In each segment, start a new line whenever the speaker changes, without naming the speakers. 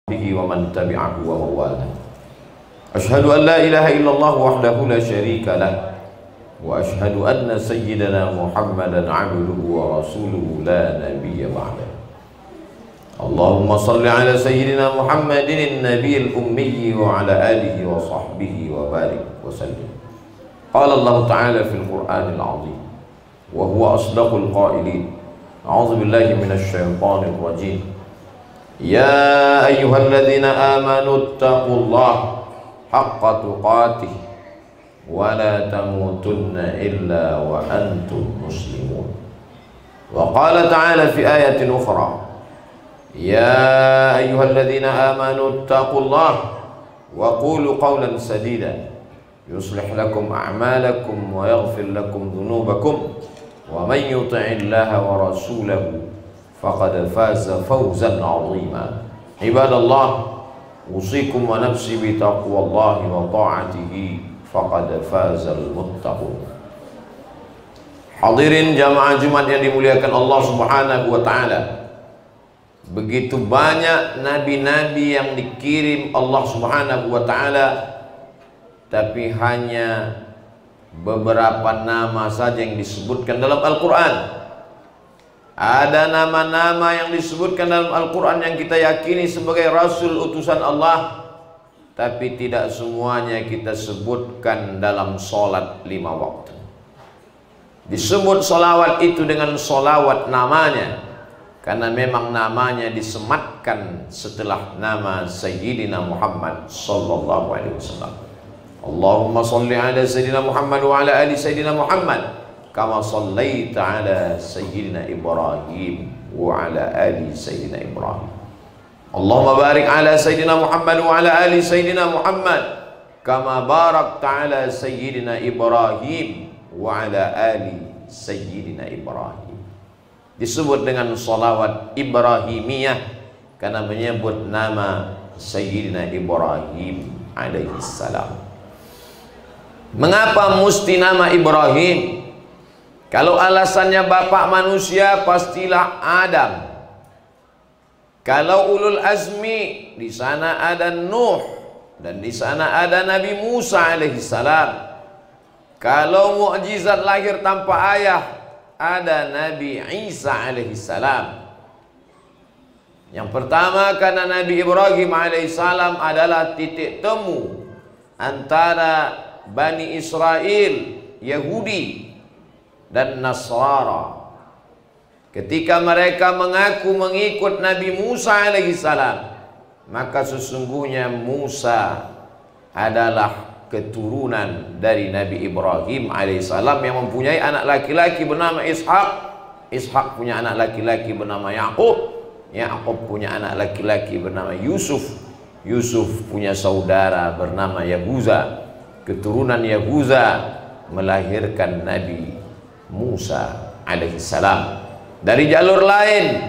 به ومن تبعه ومواله. أشهد أن لا إله إلا الله وحده لا شريك له وأشهد أن سيدنا محمدا عبده ورسوله لا نبي بعده. اللهم صل على سيدنا محمد النبي الأمي وعلى آله وصحبه وبارك وسلم. قال الله تعالى في القرآن العظيم وهو أصدق القائلين: أعوذ بالله من الشيطان الرجيم. يا أيها الذين آمنوا اتقوا الله حق تقاته ولا تموتن إلا وأنتم مسلمون. وقال تعالى في آية أخرى: يا أيها الذين آمنوا اتقوا الله وقولوا قولا سديدا يصلح لكم أعمالكم ويغفر لكم ذنوبكم ومن يطع الله ورسوله فقد فاز فوزا عظيما. عباد الله، أوصيكم ونفسي بتقوى الله وطاعته فقد فاز المتقون. Hadirin jamaah Jumat yang dimuliakan Allah Subhanahu wa taala. Begitu banyak nabi-nabi yang dikirim Allah Subhanahu wa taala, tapi hanya beberapa nama saja yang disebutkan dalam Al-Qur'an. Ada nama-nama yang disebutkan dalam Al-Quran yang kita yakini sebagai Rasul utusan Allah, tapi tidak semuanya kita sebutkan dalam sholat 5 waktu. Disebut sholawat itu dengan sholawat namanya, karena memang namanya disematkan setelah nama Sayyidina Muhammad sallallahu alaihi wasallam. Allahumma salli ala Sayyidina Muhammad wa ala ali Sayyidina Muhammad kama sallaita ala Sayyidina Ibrahim wa ala ali Sayyidina Ibrahim. Allahumma barik ala Sayyidina Muhammad wa ala ali Sayyidina Muhammad kama barakta ala Sayyidina Ibrahim wa ala ali Sayyidina Ibrahim. Disebut dengan salawat Ibrahimiyah karena menyebut nama Sayyidina Ibrahim alaihi salam. Mengapa mesti nama Ibrahim? Kalau alasannya bapak manusia, pastilah Adam. Kalau ulul azmi, di sana ada Nuh dan di sana ada Nabi Musa alaihi salam. Kalau mukjizat lahir tanpa ayah, ada Nabi Isa alaihi salam. Yang pertama, karena Nabi Ibrahim alaihi salam adalah titik temu antara Bani Israel, Yahudi dan Nasrara. Ketika mereka mengaku mengikut Nabi Musa alaihi salam, maka sesungguhnya Musa adalah keturunan dari Nabi Ibrahim alaihi salam yang mempunyai anak laki-laki bernama Ishak. Ishak punya anak laki-laki bernama Yakub. Yakub punya anak laki-laki bernama Yusuf. Yusuf punya saudara bernama Yahuza. Keturunan Yahuza melahirkan Nabi Musa alaihi salam. Dari jalur lain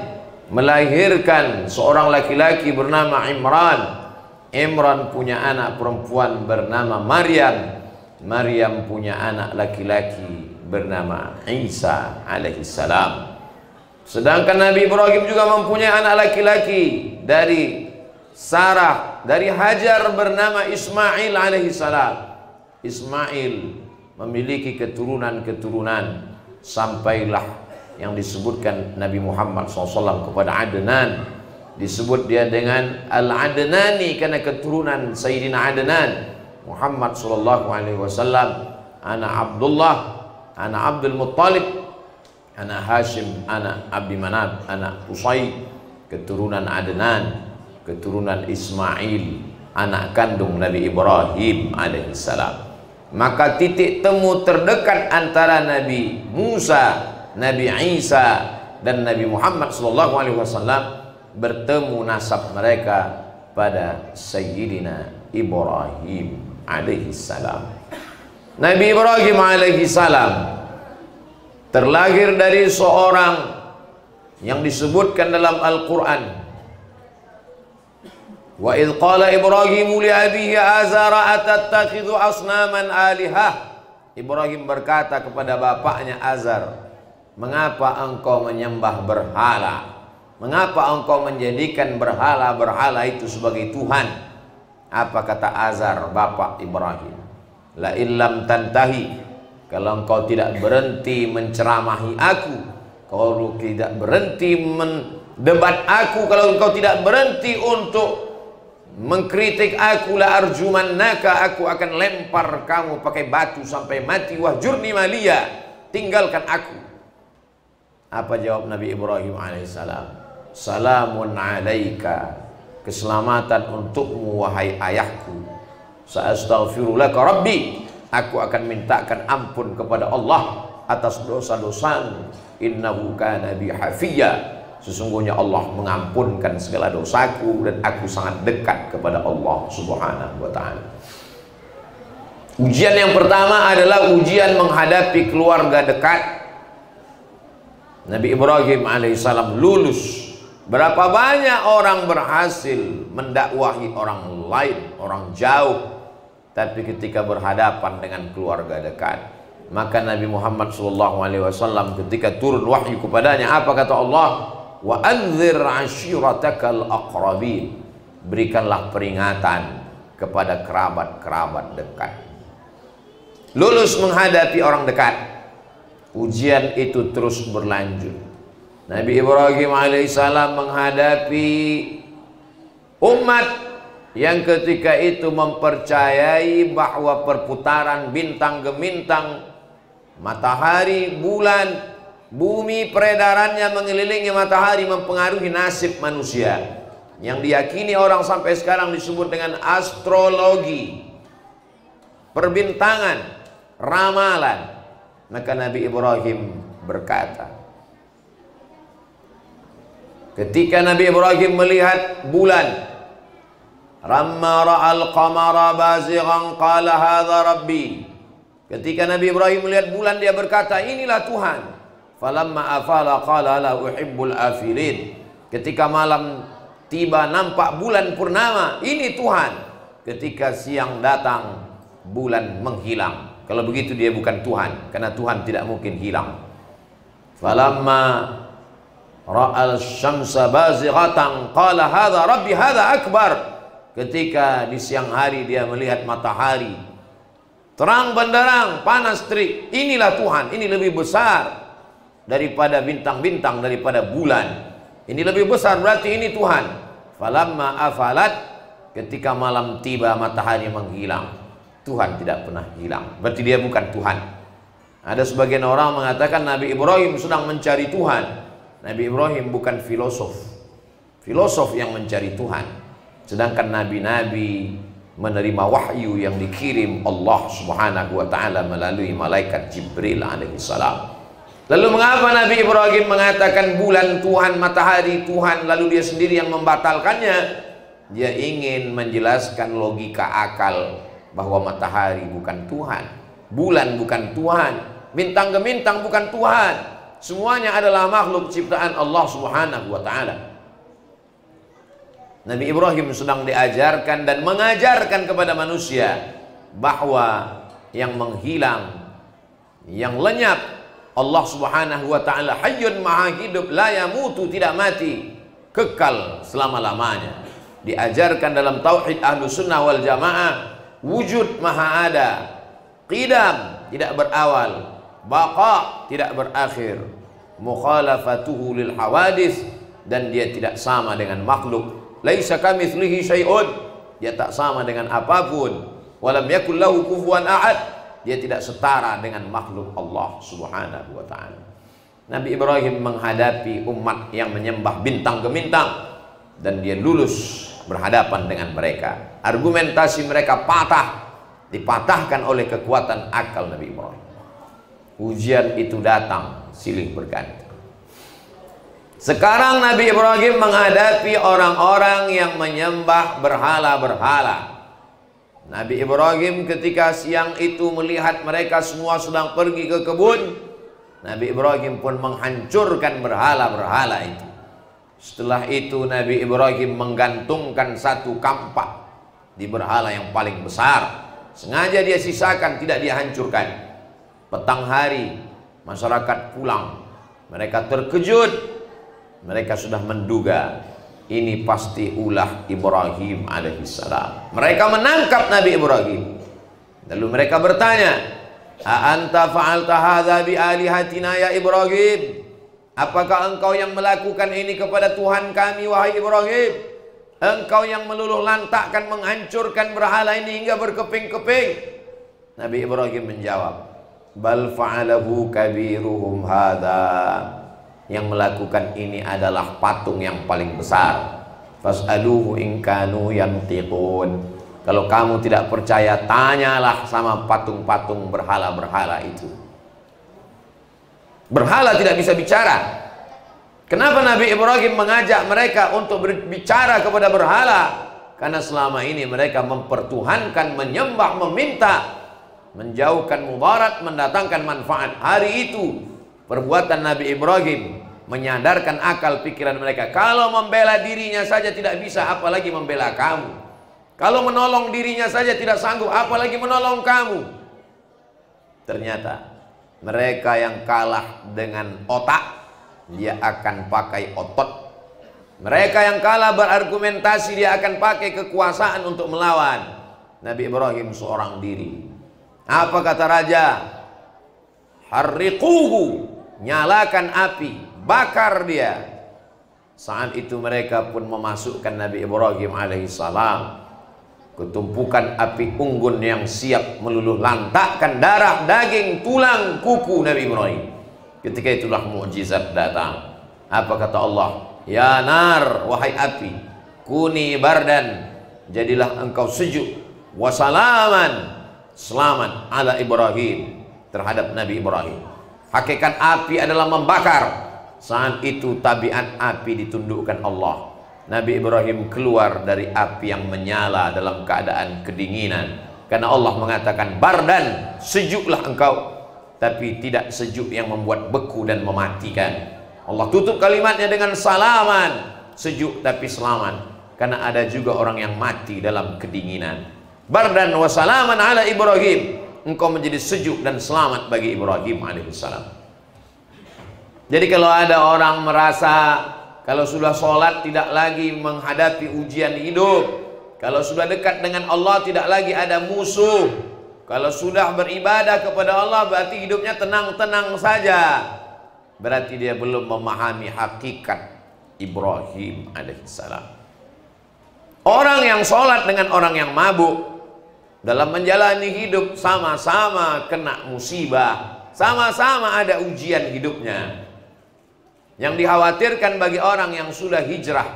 melahirkan seorang laki-laki bernama Imran. Imran punya anak perempuan bernama Maryam. Maryam punya anak laki-laki bernama Isa alaihi salam. Sedangkan Nabi Ibrahim juga mempunyai anak laki-laki dari Sarah, dari Hajar bernama Ismail alaihi salam. Ismail memiliki keturunan-keturunan sampailah yang disebutkan Nabi Muhammad SAW kepada Adnan. Disebut dia dengan Al-Adnani karena keturunan Sayyidina Adnan. Muhammad SAW, anak Abdullah, anak Abdul Muttalib, anak Hashim, anak Abdi Manaf, anak Qusay, keturunan Adnan, keturunan Ismail, anak kandung Nabi Ibrahim alaihissalam. Maka titik temu terdekat antara Nabi Musa, Nabi Isa dan Nabi Muhammad SAW bertemu nasab mereka pada Sayyidina Ibrahim alaihissalam. Nabi Ibrahim alaihissalam terlahir dari seorang yang disebutkan dalam Al-Quran. Wa idh qala Ibrahim li abihi azara atattakhidhu asnaman alihah. Ibrahim berkata kepada bapaknya Azar, mengapa engkau menyembah berhala? Mengapa engkau menjadikan berhala-berhala itu sebagai Tuhan? Apa kata Azar, bapak Ibrahim? La illam tantahi, kalau engkau tidak berhenti menceramahi aku, kalau tidak berhenti mendebat aku, kalau engkau tidak berhenti untuk mengkritik aku, la arjumannaka, aku akan lempar kamu pakai batu sampai mati. Wahjurni maliya, tinggalkan aku. Apa jawab Nabi Ibrahim alaihissalam? Salamun alaika, keselamatan untukmu wahai ayahku. Sa'astaghfirulaka rabbi, aku akan mintakan ampun kepada Allah atas dosa-dosamu. Innahu kana bi hafiyya, sesungguhnya Allah mengampunkan segala dosaku dan aku sangat dekat kepada Allah subhanahu wa ta'ala. Ujian yang pertama adalah ujian menghadapi keluarga dekat. Nabi Ibrahim alaihissalam lulus. Berapa banyak orang berhasil mendakwahi orang lain, orang jauh, tapi ketika berhadapan dengan keluarga dekat, maka Nabi Muhammad SAW ketika turun wahyu kepadanya, apa kata Allah? Wa anzir ashiratakal aqrabin, berikanlah peringatan kepada kerabat-kerabat dekat. Lulus menghadapi orang dekat. Ujian itu terus berlanjut. Nabi Ibrahim alaihissalam menghadapi umat yang ketika itu mempercayai bahwa perputaran bintang gemintang, matahari, bulan, bumi, peredarannya mengelilingi matahari mempengaruhi nasib manusia, yang diyakini orang sampai sekarang disebut dengan astrologi, perbintangan, ramalan. Maka Nabi Ibrahim berkata, ketika Nabi Ibrahim melihat bulan, ramma ra'al qamara bazighan qala hadza rabbi. Ketika Nabi Ibrahim melihat bulan, dia berkata, inilah Tuhan. Falamma afala qala la uhibbul afilin. Ketika malam tiba nampak bulan purnama, ini Tuhan. Ketika siang datang, bulan menghilang. Kalau begitu dia bukan Tuhan, karena Tuhan tidak mungkin hilang. Falamma ra'al syamsa bazighatan qala hadza rabbi hadza akbar. Ketika di siang hari dia melihat matahari terang benderang, panas terik, inilah Tuhan, ini lebih besar daripada bintang-bintang, daripada bulan. Ini lebih besar, berarti ini Tuhan. Falamma afalat, ketika malam tiba matahari menghilang. Tuhan tidak pernah hilang, berarti dia bukan Tuhan. Ada sebagian orang mengatakan Nabi Ibrahim sedang mencari Tuhan. Nabi Ibrahim bukan filosof. Filosof yang mencari Tuhan. Sedangkan nabi-nabi menerima wahyu yang dikirim Allah subhanahu wa ta'ala melalui malaikat Jibril alaihissalam. Lalu mengapa Nabi Ibrahim mengatakan bulan Tuhan, matahari Tuhan, lalu dia sendiri yang membatalkannya? Dia ingin menjelaskan logika akal bahwa matahari bukan Tuhan, bulan bukan Tuhan, bintang gemintang bukan Tuhan. Semuanya adalah makhluk ciptaan Allah subhanahu wa ta'ala. Nabi Ibrahim sedang diajarkan dan mengajarkan kepada manusia bahwa yang menghilang, yang lenyap, Allah subhanahu wa ta'ala hayyun maha hidup, la yamutu, tidak mati, kekal selama-lamanya. Diajarkan dalam tauhid ahlu sunnah wal jamaah, wujud maha ada, qidam tidak berawal, baqa tidak berakhir, mukhalafatuhu lil hawadis, dan dia tidak sama dengan makhluk. Laisa kamitslihi syai'un, dia tak sama dengan apapun. Walam yakul lahu kufuwan ahad, dia tidak setara dengan makhluk Allah subhanahu wa ta'ala. Nabi Ibrahim menghadapi umat yang menyembah bintang gemintang, dan dia lulus berhadapan dengan mereka. Argumentasi mereka patah, dipatahkan oleh kekuatan akal Nabi Ibrahim. Ujian itu datang silih berganti. Sekarang Nabi Ibrahim menghadapi orang-orang yang menyembah berhala-berhala. Nabi Ibrahim ketika siang itu melihat mereka semua sedang pergi ke kebun, Nabi Ibrahim pun menghancurkan berhala-berhala itu. Setelah itu Nabi Ibrahim menggantungkan satu kampak di berhala yang paling besar. Sengaja dia sisakan, tidak dia hancurkan. Petang hari masyarakat pulang, mereka terkejut Mereka sudah menduga ini pasti ulah Ibrahim alaihissalam. Mereka menangkap Nabi Ibrahim. Lalu mereka bertanya, "A anta fa'alta hadza bi alihatina ya Ibrahim?" Apakah engkau yang melakukan ini kepada Tuhan kami wahai Ibrahim? Engkau yang meluluh lantakkan, menghancurkan berhala ini hingga berkeping-keping. Nabi Ibrahim menjawab, "Bal fa'alahu kabiruhum hadza." Yang melakukan ini adalah patung yang paling besar. Fas'aluhu in kanu yantiqun. Kalau kamu tidak percaya, tanyalah sama patung-patung berhala-berhala itu. Berhala tidak bisa bicara. Kenapa Nabi Ibrahim mengajak mereka untuk berbicara kepada berhala? Karena selama ini mereka mempertuhankan, menyembah, meminta, menjauhkan mudarat, mendatangkan manfaat. Hari itu perbuatan Nabi Ibrahim menyadarkan akal pikiran mereka. Kalau membela dirinya saja tidak bisa, apalagi membela kamu. Kalau menolong dirinya saja tidak sanggup, apalagi menolong kamu. Ternyata mereka yang kalah dengan otak, dia akan pakai otot. Mereka yang kalah berargumentasi, dia akan pakai kekuasaan untuk melawan. Nabi Ibrahim seorang diri. Apa kata raja? Harriquhu, nyalakan api, bakar dia. Saat itu mereka pun memasukkan Nabi Ibrahim alaihissalam ke tumpukan api unggun yang siap meluluh lantakkan darah, daging, tulang, kuku Nabi Ibrahim. Ketika itulah mukjizat datang. Apa kata Allah? Ya nar, wahai api, kuni bardan, jadilah engkau sejuk, wasalaman, selamat ala Ibrahim, terhadap Nabi Ibrahim. Hakikat api adalah membakar. Saat itu tabiat api ditundukkan Allah. Nabi Ibrahim keluar dari api yang menyala dalam keadaan kedinginan. Karena Allah mengatakan bardan, sejuklah engkau, tapi tidak sejuk yang membuat beku dan mematikan. Allah tutup kalimatnya dengan salaman, sejuk tapi selamat. Karena ada juga orang yang mati dalam kedinginan. Bardan wa salaman ala Ibrahim, engkau menjadi sejuk dan selamat bagi Ibrahim alaihissalam. Jadi kalau ada orang merasa kalau sudah sholat tidak lagi menghadapi ujian hidup, kalau sudah dekat dengan Allah tidak lagi ada musuh, kalau sudah beribadah kepada Allah berarti hidupnya tenang-tenang saja, berarti dia belum memahami hakikat Ibrahim alaihissalam. Orang yang sholat dengan orang yang mabuk dalam menjalani hidup sama-sama kena musibah, sama-sama ada ujian hidupnya. Yang dikhawatirkan bagi orang yang sudah hijrah,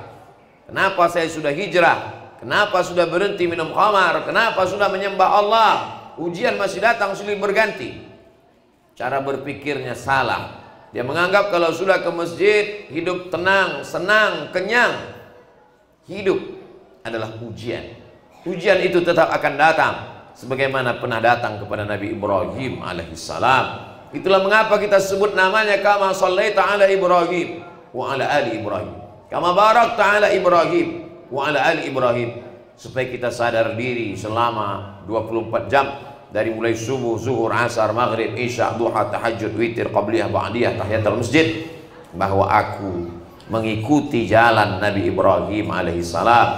kenapa saya sudah hijrah? Kenapa sudah berhenti minum khamar? Kenapa sudah menyembah Allah? Ujian masih datang silih berganti. Cara berpikirnya salah. Dia menganggap kalau sudah ke masjid hidup tenang, senang, kenyang. Hidup adalah ujian. Ujian itu tetap akan datang, sebagaimana pernah datang kepada Nabi Ibrahim alaihissalam. Itulah mengapa kita sebut namanya kama shallaita ala Ibrahim wa ala ali Ibrahim, kama barakta ala Ibrahim wa ala ali Ibrahim, supaya kita sadar diri selama 24 jam dari mulai subuh, zuhur, asar, maghrib, isya, duha, tahajud, witir, qabliyah, ba'diyah, tahiyatul masjid, bahwa aku mengikuti jalan Nabi Ibrahim alaihissalam.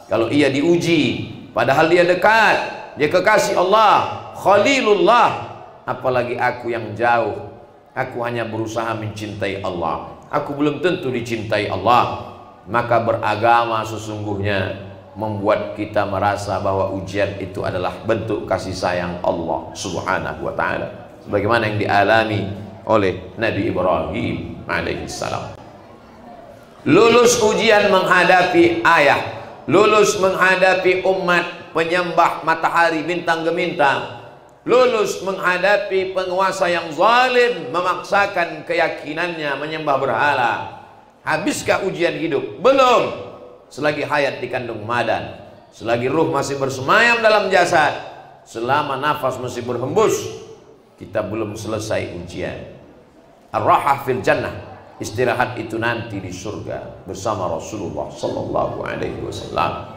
Kalau ia diuji padahal dia dekat, dia kekasih Allah, Khalilullah, apalagi aku yang jauh. Aku hanya berusaha mencintai Allah, aku belum tentu dicintai Allah. Maka beragama sesungguhnya membuat kita merasa bahwa ujian itu adalah bentuk kasih sayang Allah subhanahu wa ta'ala, sebagaimana yang dialami oleh Nabi Ibrahim alaihissalam. Lulus ujian menghadapi ayah, lulus menghadapi umat penyembah matahari, bintang gemintang, lulus menghadapi penguasa yang zalim memaksakan keyakinannya menyembah berhala. Habiskah ujian hidup? Belum. Selagi hayat dikandung madan, selagi ruh masih bersemayam dalam jasad, selama nafas masih berhembus, kita belum selesai ujian. Ar-rahah fil jannah, istirahat itu nanti di surga bersama Rasulullah sallallahu alaihi wasallam.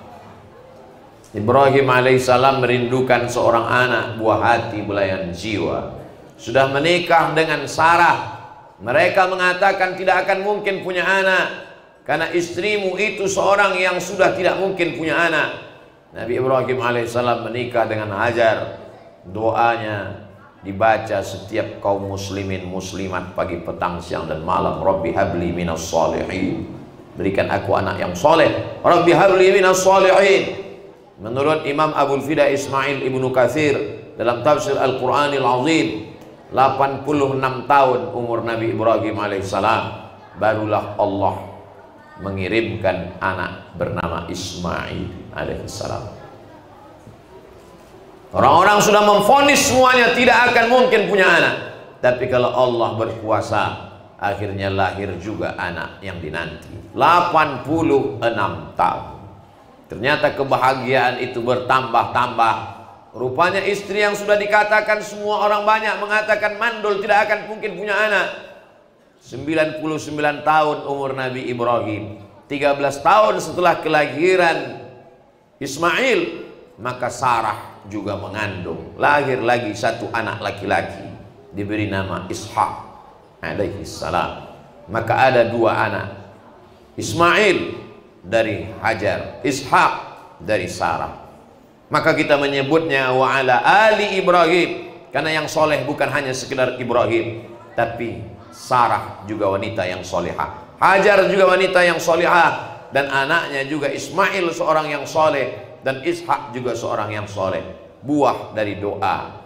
Ibrahim alaihissalam merindukan seorang anak buah hati belayan jiwa. Sudah menikah dengan Sarah, Mereka mengatakan tidak akan mungkin punya anak, karena istrimu itu seorang yang sudah tidak mungkin punya anak. Nabi Ibrahim alaihissalam menikah dengan Hajar. Doanya dibaca setiap kaum muslimin muslimat pagi, petang, siang dan malam. Rabbi habli minas shalihin, berikan aku anak yang soleh. Rabbi habli minas shalihin. Menurut Imam Abul Fida Ismail Ibnu Katsir dalam tafsir Al-Quranil Azim, 86 tahun umur Nabi Ibrahim alaihissalam, barulah Allah mengirimkan anak bernama Ismail alaihissalam. Orang-orang sudah memvonis semuanya tidak akan mungkin punya anak, tapi kalau Allah berkuasa, akhirnya lahir juga anak yang dinanti. 86 tahun. Ternyata kebahagiaan itu bertambah-tambah. Rupanya istri yang sudah dikatakan semua orang banyak mengatakan mandul, tidak akan mungkin punya anak. 99 tahun umur Nabi Ibrahim, 13 tahun setelah kelahiran Ismail, maka Sarah juga mengandung. Lahir lagi satu anak laki-laki, diberi nama Ishak alaihi salam. Maka ada dua anak, Ismail dari Hajar, Ishak dari Sarah. Maka kita menyebutnya wa ala ali Ibrahim, karena yang soleh bukan hanya sekedar Ibrahim, tapi Sarah juga wanita yang solehah, Hajar juga wanita yang solehah, dan anaknya juga Ismail seorang yang soleh, dan Ishak juga seorang yang soleh. Buah dari doa.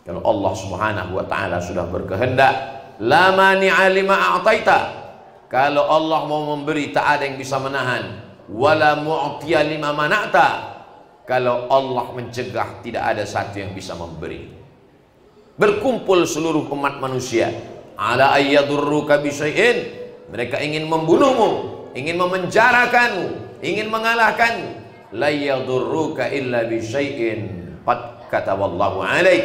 Kalau Allah subhanahu wa ta'ala sudah berkehendak, la mani'a lima a'taita, kalau Allah mau memberi tak ada yang bisa menahan. Wala mu'tiya lima mana'ta, kalau Allah mencegah tidak ada satu yang bisa memberi. Berkumpul seluruh umat manusia, ala ayyadurruka bisyai'in, mereka ingin membunuhmu, ingin memenjarakanmu, ingin mengalahkanmu. La yadurruka illa bisyai'in qad kataballahu alaik,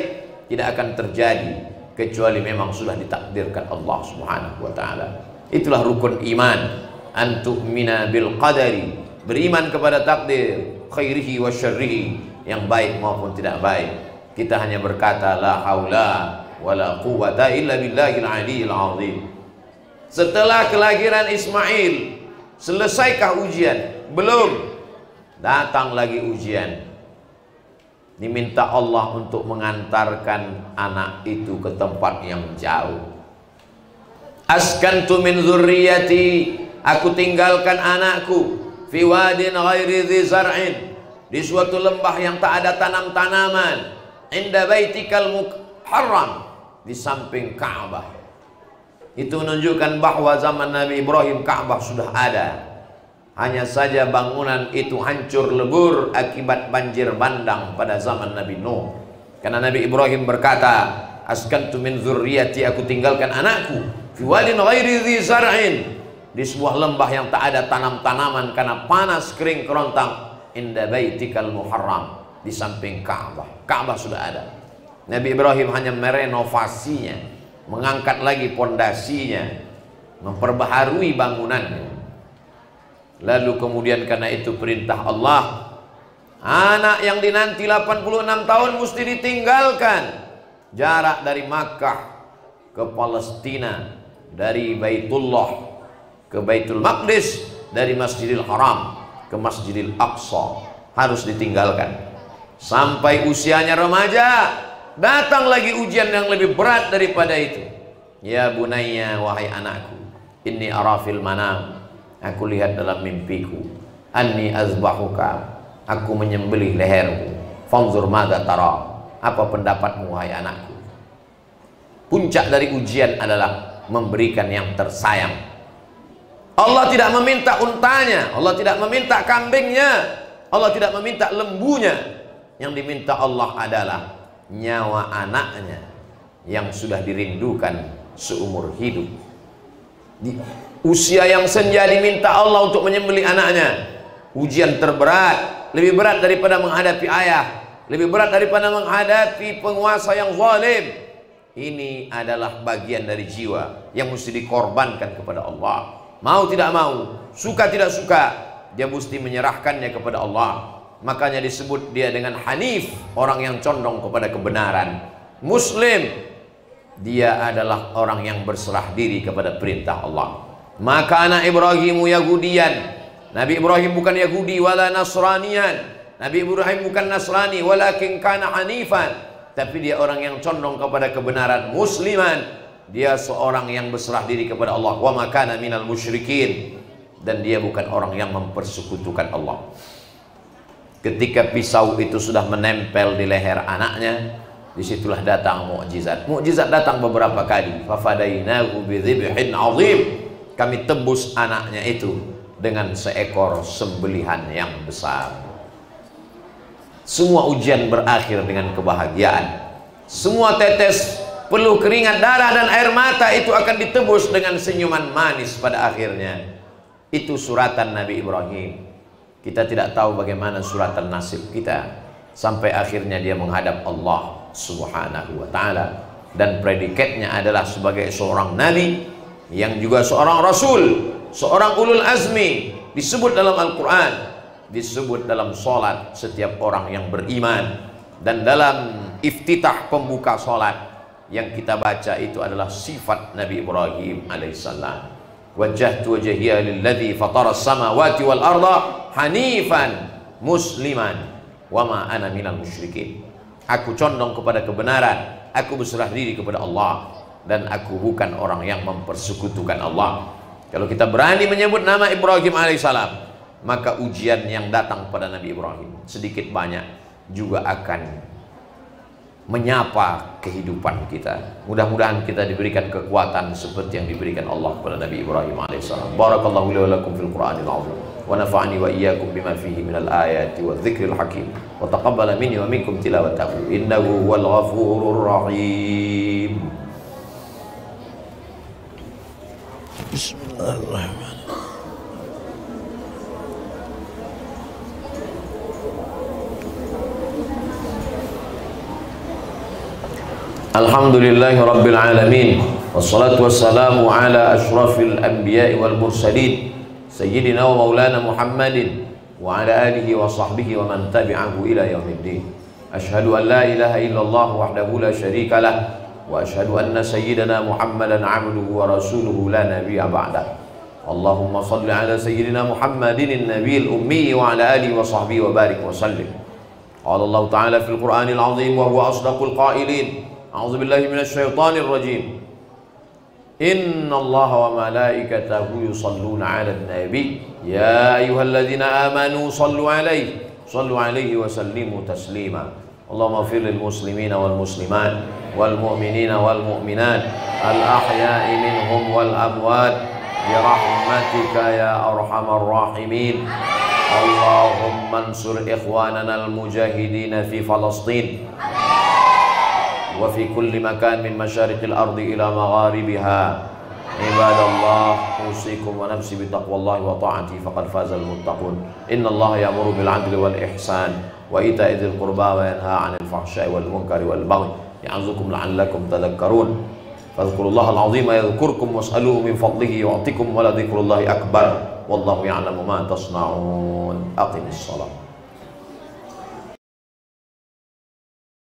tidak akan terjadi kecuali memang sudah ditakdirkan Allah subhanahu wa ta'ala. Itulah rukun iman, an tu'mina bil qadari, beriman kepada takdir, khairihi wa syarrihi, yang baik maupun tidak baik. Kita hanya berkata la haula wala quwwata illa billahil aliyil azim. Setelah kelahiran Ismail, selesaikah ujian? Belum. Datang lagi ujian. Diminta Allah untuk mengantarkan anak itu ke tempat yang jauh. Askantu min dzurriyyati, aku tinggalkan anakku fi wadin ghairi dzi zar'in, di suatu lembah yang tak ada tanam-tanaman, inda baitikal muharram, di samping Ka'bah. Itu menunjukkan bahwa zaman Nabi Ibrahim Ka'bah sudah ada. Hanya saja bangunan itu hancur lebur akibat banjir bandang pada zaman Nabi Nuh. Karena Nabi Ibrahim berkata, askantu min dzurriyyati, aku tinggalkan anakku fi wadin ghairi dzi zar'in, di sebuah lembah yang tak ada tanam-tanaman karena panas kering kerontang, inda baitikal muharram, di samping Ka'bah. Ka'bah sudah ada. Nabi Ibrahim hanya merenovasinya, mengangkat lagi pondasinya, memperbaharui bangunannya. Lalu kemudian karena itu perintah Allah, anak yang dinanti 86 tahun mesti ditinggalkan. Jarak dari Makkah ke Palestina, dari Baitullah ke Baitul Maqdis, dari Masjidil Haram ke Masjidil Aqsa, harus ditinggalkan. Sampai usianya remaja, datang lagi ujian yang lebih berat daripada itu. Ya bunayya, wahai anakku, inni arafil manam, aku lihat dalam mimpiku, anni azbahuka, aku menyembelih lehermu, fanzur madza tara, apa pendapatmu wahai anakku. Puncak dari ujian adalah memberikan yang tersayang. Allah tidak meminta untanya, Allah tidak meminta kambingnya, Allah tidak meminta lembunya. Yang diminta Allah adalah nyawa anaknya yang sudah dirindukan seumur hidup. Di usia yang senja diminta Allah untuk menyembelih anaknya. Ujian terberat, lebih berat daripada menghadapi ayah, lebih berat daripada menghadapi penguasa yang zalim. Ini adalah bagian dari jiwa yang mesti dikorbankan kepada Allah. Mau tidak mau, suka tidak suka, dia mesti menyerahkannya kepada Allah. Makanya disebut dia dengan Hanif, orang yang condong kepada kebenaran. Muslim, dia adalah orang yang berserah diri kepada perintah Allah. Maka anak Ibrahimu Yahudian, Nabi Ibrahim bukan Yahudi, wala Nasranian, Nabi Ibrahim bukan Nasrani, walakin kana hanifan, tapi dia orang yang condong kepada kebenaran, musliman, dia seorang yang berserah diri kepada Allah. Wa makana minal musyrikin, dan dia bukan orang yang mempersekutukan Allah. Ketika pisau itu sudah menempel di leher anaknya, disitulah datang mukjizat. Mukjizat datang beberapa kali. Fafadainahu bidzibhin azim, kami tebus anaknya itu dengan seekor sembelihan yang besar. Semua ujian berakhir dengan kebahagiaan. Semua tetes peluh keringat darah dan air mata itu akan ditebus dengan senyuman manis pada akhirnya. Itu suratan Nabi Ibrahim. Kita tidak tahu bagaimana suratan nasib kita sampai akhirnya dia menghadap Allah Subhanahu wa ta'ala, dan predikatnya adalah sebagai seorang nabi yang juga seorang rasul, seorang ulul azmi. Disebut dalam Al-Quran, disebut dalam sholat setiap orang yang beriman, dan dalam iftitah pembuka sholat yang kita baca itu adalah sifat Nabi Ibrahim alaihissalam. Wajjahtu wajhiya lilladzi fatara as-samawati wal arda hanifan musliman wa ma ana minal musyrikin. Aku condong kepada kebenaran, aku berserah diri kepada Allah, dan aku bukan orang yang mempersekutukan Allah. Kalau kita berani menyebut nama Ibrahim alaihissalam, maka ujian yang datang pada Nabi Ibrahim sedikit banyak juga akan menyapa kehidupan kita. Mudah-mudahan kita diberikan kekuatan seperti yang diberikan Allah kepada Nabi Ibrahim alaihissalam. Barakallahu li wa lakum fil Qur'anil azim, wa nafa'ani wa iyyakum bima fihi minal ayati wa dzikril hakim, wa taqabbala minni wa minkum tilawatahu innahu huwal ghafurur rahim. Bismillahirrahmanirrahim. Alhamdulillahi rabbil alamin, wassalatu wassalamu ala ashrafil anbiya'i wal mursalin, sayyidina wa maulana Muhammadin wa ala alihi wa sahbihi wa man tabi'ahu ila yaumiddin. Ashhadu an la ilaha illallah wahdahu la syarika lah, wa ashhadu anna sayyidina Muhammadan abduhu wa rasuluhu la nabiyya ba'dah. Allahumma salli ala sayyidina Muhammadin an-nabiyil ummi wa ala alihi wa sahbihi wa barik wa sallim. Qala Allah ta'ala fil Qur'anil azim wa huwa asdaqul qailin. A'udzu billahi minasyaitonir rajim. Innallaha wa malaikatahu yusholluna 'alan nabi ya ayyuhalladzina amanu shallu 'alaihi wa sallimu taslima. Allahumma ighfir lil muslimina wal muslimat wal mu'minina wal mu'minat al ahya'i minhum wal amwat bi rahmatika ya arhamar rahimin. Allahumma ansur ikhwanana al mujahidin fi Falastin wa fi kulli makan min masyariqil ardi ila magharibiha. Ibadallah, usikum wa nafsi bi taqwallahi wa ta'ati faqad fazal muttaqun. Innallaha ya'muru bil 'adli wal ihsan wa ita'i dzil qurba wa yanha 'anil fahsya'i wal munkari wal baghi ya'idzukum la'allakum tadhakkarun. Fadhkurullahal 'azima yadhkurkum was'aluhu min fadlihi yu'tikum wa la dzikrullahi akbar wallahu ya'lamu ma tasna'un. Aqimis shalah.